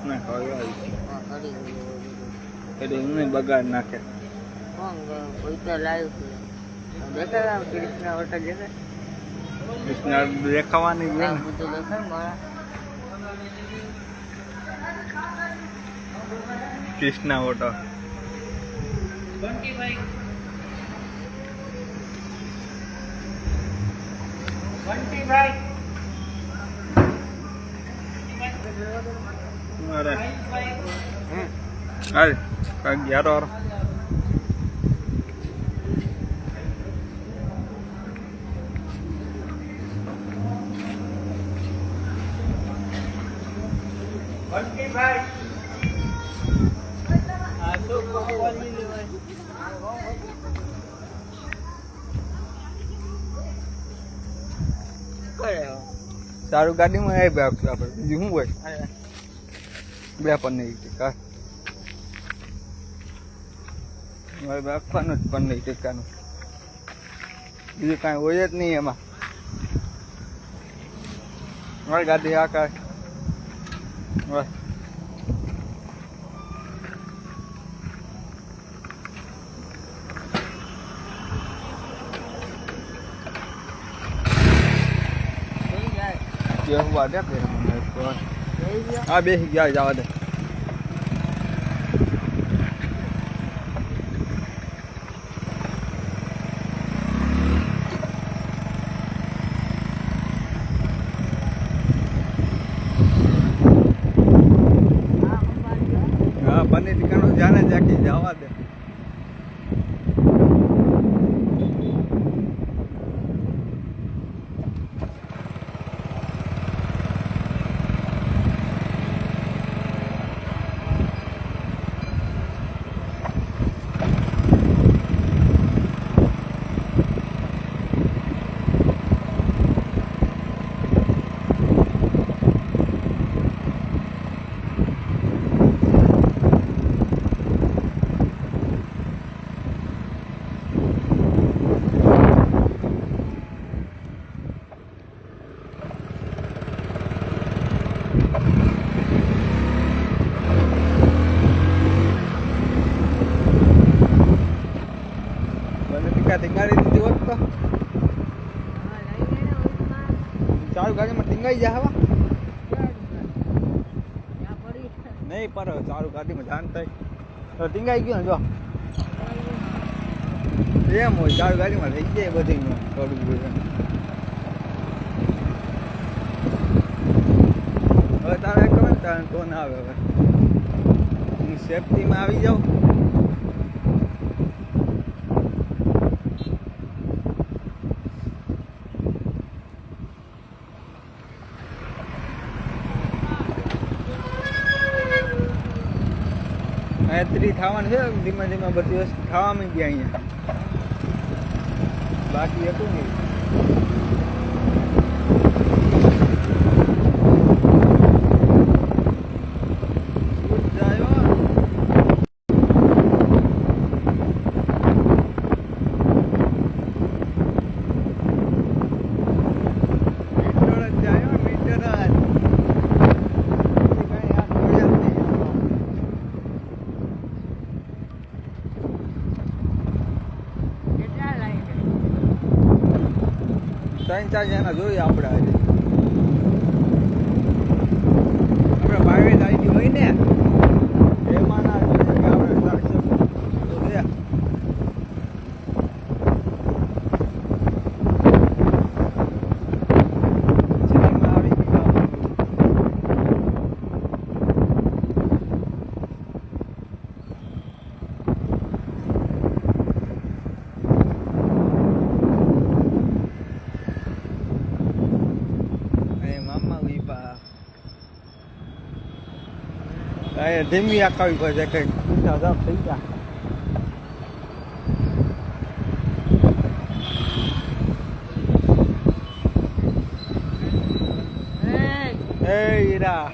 ના ખવાય બગાડ નાખે દેખાવાની કૃષ્ણા હોટલ अरे अरे यार और सारू गाड़ी में आई बैग बीजू हूँ भाई બે પનીર ટીકા મારે રાખવાનું જ પનીર ટીકાનું બીજું કાંઈ હોય જ નહીં એમાં મારી ગાડી આ કાંઈ હું વાડે હા બેસી ગયા જવા દે હા પનીર ટીકાનું જાને જાકી જવા દે ટીંગાડી દીધી હોત તો ચાલુ ગાડીમાં ટીંગાઈ જાય હવા નહીં પર ચાલુ ગાડીમાં જાન થાય તો ટીંગાઈ ગયો ને જો એમ હોય ચાલુ ગાડીમાં થઈ જાય બધી થોડું હવે તારે ખબર તારે તો ના આવે હવે હું સેફટીમાં આવી જાઉં ત્રી થવાનું છે ધીમે ધીમે બધી વસ્તુ ખાવા માંડી અહીંયા બાકી હતું નહીં ત્રણ ચાર જણા જોઈએ આપણે આજે આપણે પ્રાઇવેટ આઈડી હોય ને એમાં ના જોઈએ કે આપણે અહીંયા ધીમી આખાવી પડશે કંઈક મીઠા સાફ થઈ ગયા. એ હીરા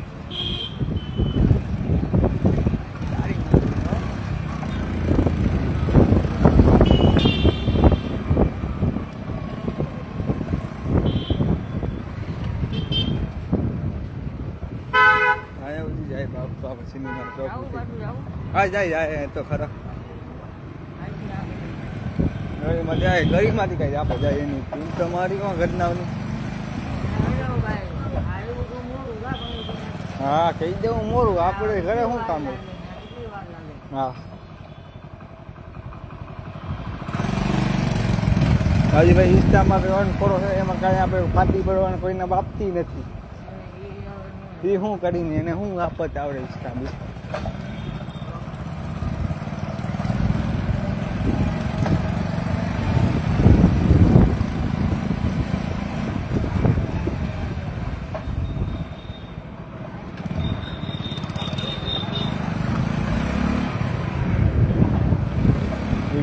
જાય બાપા પછી હા જાય તો ખરા મજા આવે ગરીબમાંથી કઈ આપણે જાય એની ટીમ તમારી કોણ ઘટનાઓની હા કહી દેવું મોરું આપણે ઘરે શું કામ હા હજી ભાઈ ઇન્સ્ટામાં થોડો છે એમાં કાંઈ આપણે ફાટી પડવાનું કોઈને આપતી નથી એ શું કરીને એને શું આપત આવડે ઇન્સ્ટા બી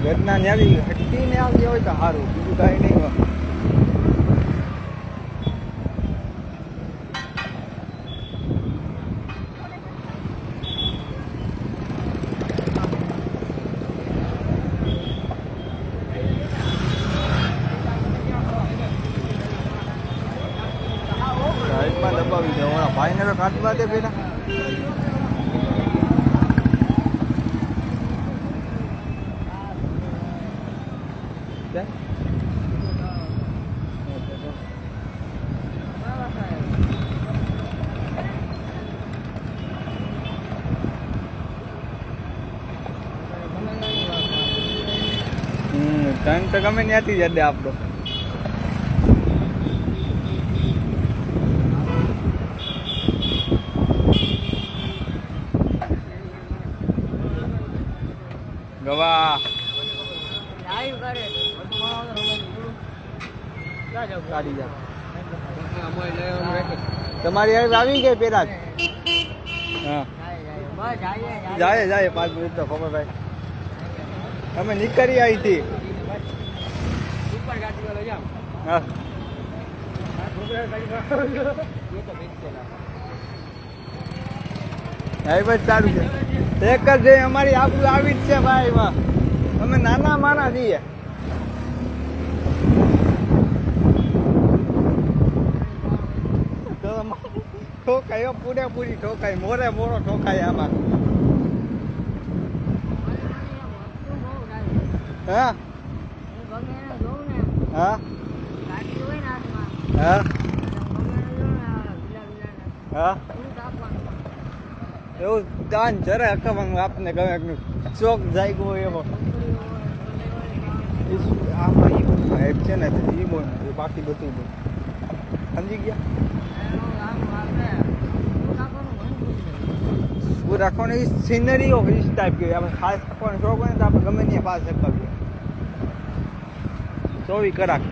ઘટના ને આવી હટીને આવી હોય તો સારું બીજું કાંઈ નહીં હોય સાઈડમાં દબાવી દો ભાઈને તો કાઢવા દે પેલા ટાઈમ તો ગમે ત્યાંથી જ દે આપણો ગવા તમારી આવી ગઈ પેલા હા જાય 5 મિનિટ તો ખબર ભાઈ અમે નીકળી આવી હતી હા બસ સારું છે એક જ છે અમારી આપણું આવી જ છે ભાઈ એમાં અમે નાના માના છીએ ઠોકાય પૂરેપૂરી ઠોકાય મોરે મોરો ઠોકાય આમાં હા હા હા હા એવું કાન જરા અકવાનું આપને ગમે ચોક જાય ગયો એવો આમાં સાહેબ છે ને એ બોલ બાકી બધું બોલ સમજી ગયા શું રાખવાનું એ સિનરીઓ ઇસ ટાઈપ કે આપણે ખાસ રાખવાનો શોખ હોય ને તો આપણે ગમે ત્યાં પાસ અપાવીએ 24 કલાક